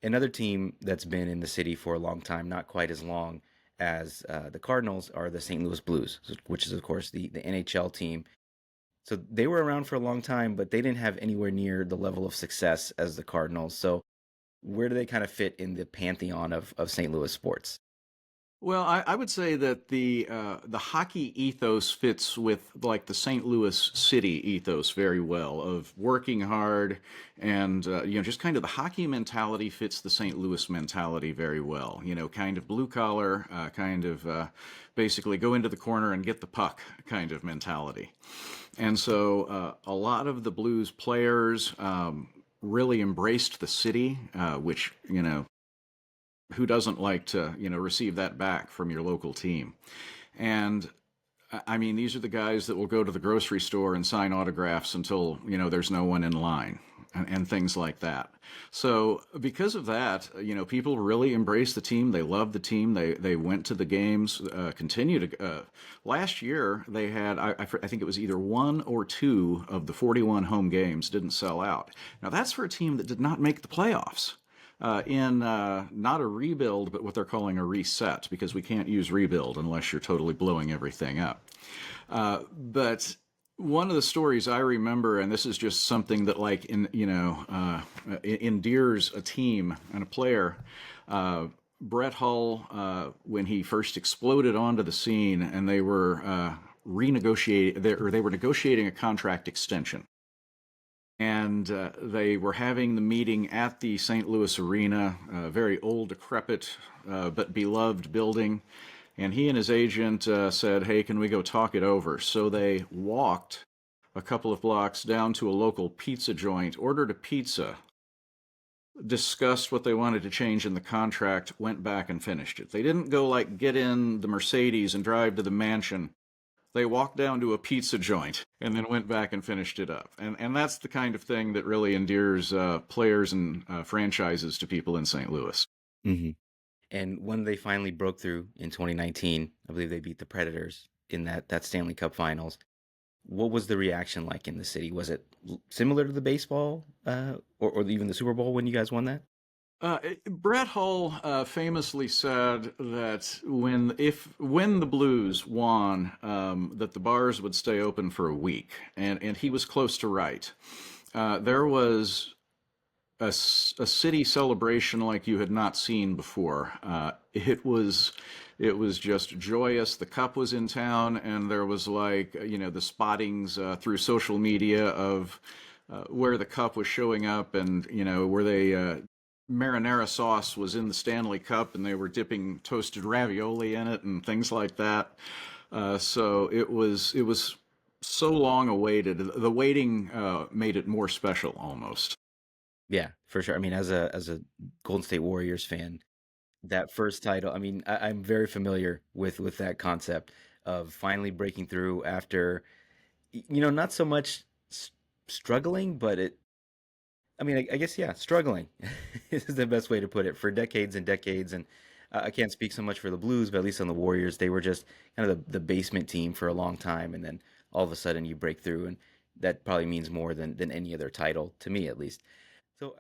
Another team that's been in the city for a long time, not quite as long as the Cardinals, are the St. Louis Blues, which is, of course, the NHL team. So they were around for a long time, but they didn't have anywhere near the level of success as the Cardinals. So where do they kind of fit in the pantheon of St. Louis sports? Well, I would say that the hockey ethos fits with like the St. Louis City ethos very well of working hard and just kind of the hockey mentality fits the St. Louis mentality very well. Kind of blue collar, kind of basically go into the corner and get the puck kind of mentality. And so a lot of the Blues players really embraced the city, which who doesn't like to receive that back from your local team. And I mean, these are the guys that will go to the grocery store and sign autographs until there's no one in line, and things like that. So because of that, people really embrace the team. They love the team. They went to the games. Continue to. Last year they had I think it was either one or two of the 41 home games didn't sell out. Now that's for a team that did not make the playoffs in not a rebuild, but what they're calling a reset, because we can't use rebuild unless you're totally blowing everything up. But one of the stories I remember, and this is just something that like endears a team and a player. Brett Hull, when he first exploded onto the scene, and they were they were negotiating a contract extension. And they were having the meeting at the St. Louis Arena, a very old, decrepit, but beloved building. And he and his agent said, "Hey, can we go talk it over?" So they walked a couple of blocks down to a local pizza joint, ordered a pizza, discussed what they wanted to change in the contract, went back and finished it. They didn't go like get in the Mercedes and drive to the mansion. They walked down to a pizza joint and then went back and finished it up. And that's the kind of thing that really endears players and franchises to people in St. Louis. Hmm. And when they finally broke through in 2019, I believe they beat the Predators in that Stanley Cup Finals. What was the reaction like in the city? Was it similar to the baseball or even the Super Bowl when you guys won that? Brett Hull famously said that when the Blues won, that the bars would stay open for a week, and he was close to right. There was a city celebration like you had not seen before. It was just joyous. The cup was in town, and there was like the spottings through social media of where the cup was showing up, and where they marinara sauce was in the Stanley Cup, and they were dipping toasted ravioli in it and things like that. So it was so long awaited. The waiting made it more special almost. Yeah, for sure. I mean, as a Golden State Warriors fan, that first title, I mean, I'm very familiar with that concept of finally breaking through after, not so much struggling, but I mean, I guess, yeah, struggling is the best way to put it for decades and decades. And I can't speak so much for the Blues, but at least on the Warriors, they were just kind of the basement team for a long time. And then all of a sudden you break through, and that probably means more than any other title, to me at least. So,